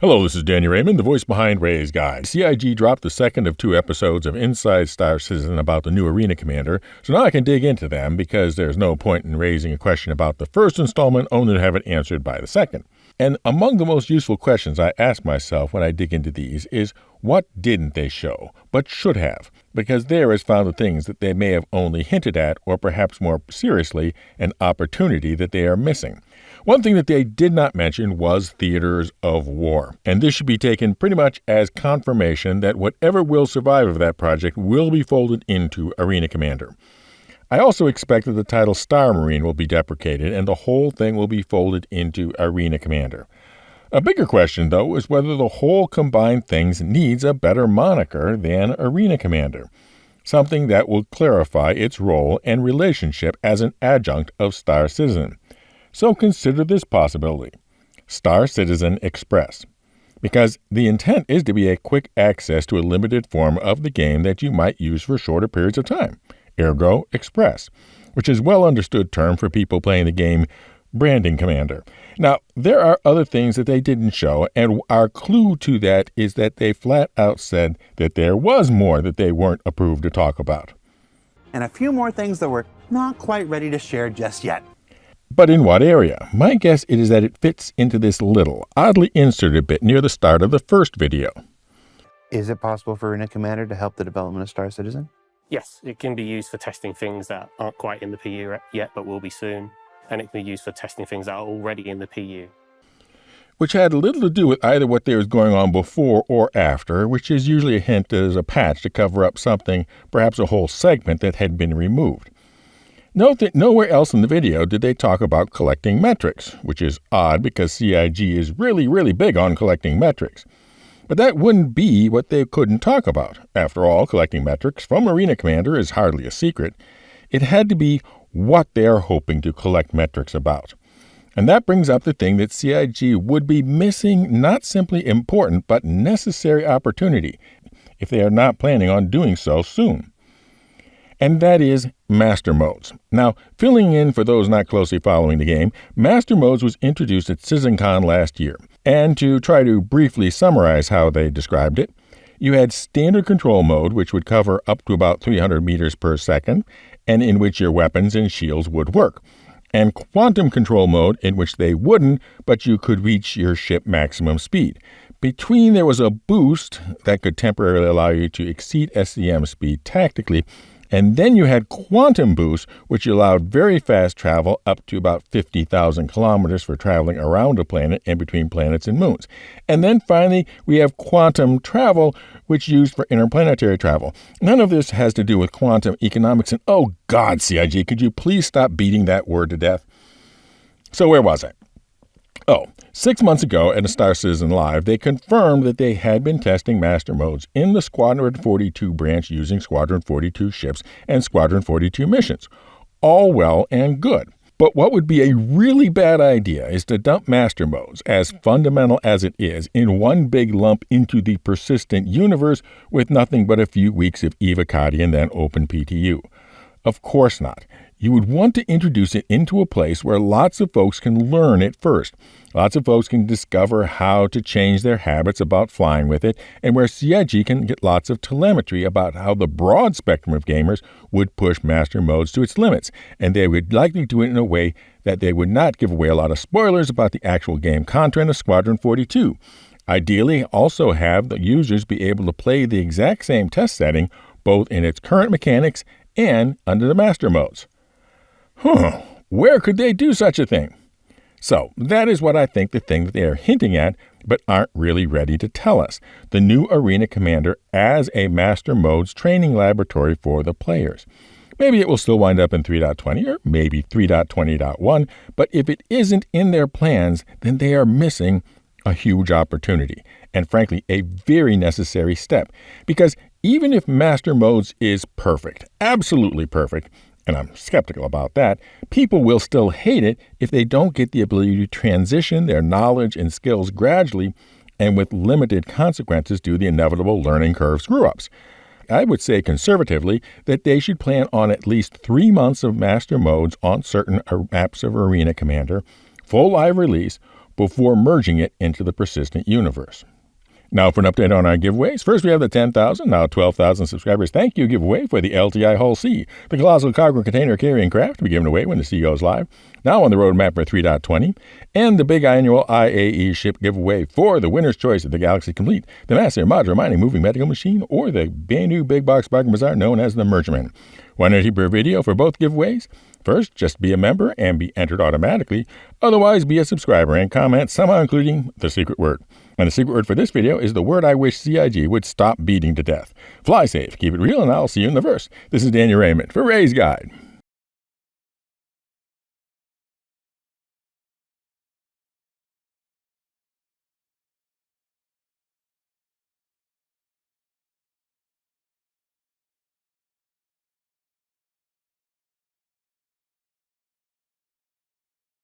Hello, this is Danny Raymond, the voice behind Ray's Guide. CIG dropped the second of 2 episodes of Inside Star Citizen about the new Arena Commander, so now I can dig into them because there's no point in raising a question about the first installment only to have it answered by the second. And among the most useful questions I ask myself when I dig into these is, what didn't they show, but should have? Because there is found the things that they may have only hinted at, or perhaps more seriously, an opportunity that they are missing. One thing that they did not mention was theaters of war, and this should be taken pretty much as confirmation that whatever will survive of that project will be folded into Arena Commander. I also expect that the title Star Marine will be deprecated and the whole thing will be folded into Arena Commander. A bigger question, though, is whether the whole combined things needs a better moniker than Arena Commander, something that will clarify its role and relationship as an adjunct of Star Citizen. So consider this possibility: Star Citizen Express, because the intent is to be a quick access to a limited form of the game that you might use for shorter periods of time, ergo Express, which is a well-understood term for people playing the game Branding Commander. Now, there are other things that they didn't show, and our clue to that is that they flat out said that there was more that they weren't approved to talk about. And a few more things that we're not quite ready to share just yet. But in what area? My guess is that it fits into this little, oddly inserted bit near the start of the first video. Is it possible for Arena Commander to help the development of Star Citizen? Yes, it can be used for testing things that aren't quite in the PU yet, but will be soon. And it can be used for testing things that are already in the PU. Which had little to do with either what there was going on before or after, which is usually a hint as a patch to cover up something, perhaps a whole segment that had been removed. Note that nowhere else in the video did they talk about collecting metrics, which is odd because CIG is really big on collecting metrics. But that wouldn't be what they couldn't talk about. After all, collecting metrics from Arena Commander is hardly a secret. It had to be what they are hoping to collect metrics about. And that brings up the thing that CIG would be missing not simply important but necessary opportunity if they are not planning on doing so soon. And that is Master Modes. Now, filling in for those not closely following the game, Master Modes was introduced at CitizenCon last year. And to try to briefly summarize how they described it, you had Standard Control Mode, which would cover up to about 300 meters per second, and in which your weapons and shields would work. And Quantum Control Mode, in which they wouldn't, but you could reach your ship maximum speed. Between there was a boost that could temporarily allow you to exceed SCM speed tactically, and then you had Quantum Boost, which allowed very fast travel up to about 50,000 kilometers for traveling around a planet and between planets and moons. And then finally, we have Quantum Travel, which used for interplanetary travel. None of this has to do with quantum economics, and oh God, CIG, could you please stop beating that word to death? So where was I? 6 months ago at a Star Citizen Live, they confirmed that they had been testing Master Modes in the Squadron 42 branch using Squadron 42 ships and Squadron 42 missions. All well and good. But what would be a really bad idea is to dump Master Modes, as fundamental as it is, in one big lump into the persistent universe with nothing but a few weeks of Evocati and then Open PTU. Of course not. You would want to introduce it into a place where lots of folks can learn it first. Lots of folks can discover how to change their habits about flying with it, and where CIG can get lots of telemetry about how the broad spectrum of gamers would push Master Modes to its limits, and they would likely do it in a way that they would not give away a lot of spoilers about the actual game content of Squadron 42. Ideally, also have the users be able to play the exact same test setting, both in its current mechanics and under the Master Modes. Where could they do such a thing? So, that is what I think the thing that they are hinting at, but aren't really ready to tell us. The new Arena Commander as a Master Modes training laboratory for the players. Maybe it will still wind up in 3.20 or maybe 3.20.1, but if it isn't in their plans, then they are missing a huge opportunity, and frankly, a very necessary step. Because even if Master Modes is perfect, absolutely perfect, and I'm skeptical about that, people will still hate it if they don't get the ability to transition their knowledge and skills gradually and with limited consequences due to the inevitable learning curve screw-ups. I would say conservatively that they should plan on at least 3 months of Master Modes on certain maps of Arena Commander, full live release, before merging it into the persistent universe. Now for an update on our giveaways. First, we have the 10,000, now 12,000 subscribers thank you giveaway for the LTI Hull C, the colossal cargo container carrying craft to be given away when the sea goes live, now on the roadmap for 3.20, and the big annual IAE ship giveaway for the winner's choice of the Galaxy Complete, the massive modular mining moving medical machine, or the brand new big box bargain bazaar known as the Mergerman. $180 per video for both giveaways. First, just be a member and be entered automatically. Otherwise, be a subscriber and comment, somehow including the secret word. And the secret word for this video is the word I wish CIG would stop beating to death. Fly safe, keep it real, and I'll see you in the verse. This is Daniel Raymond for Ray's Guide.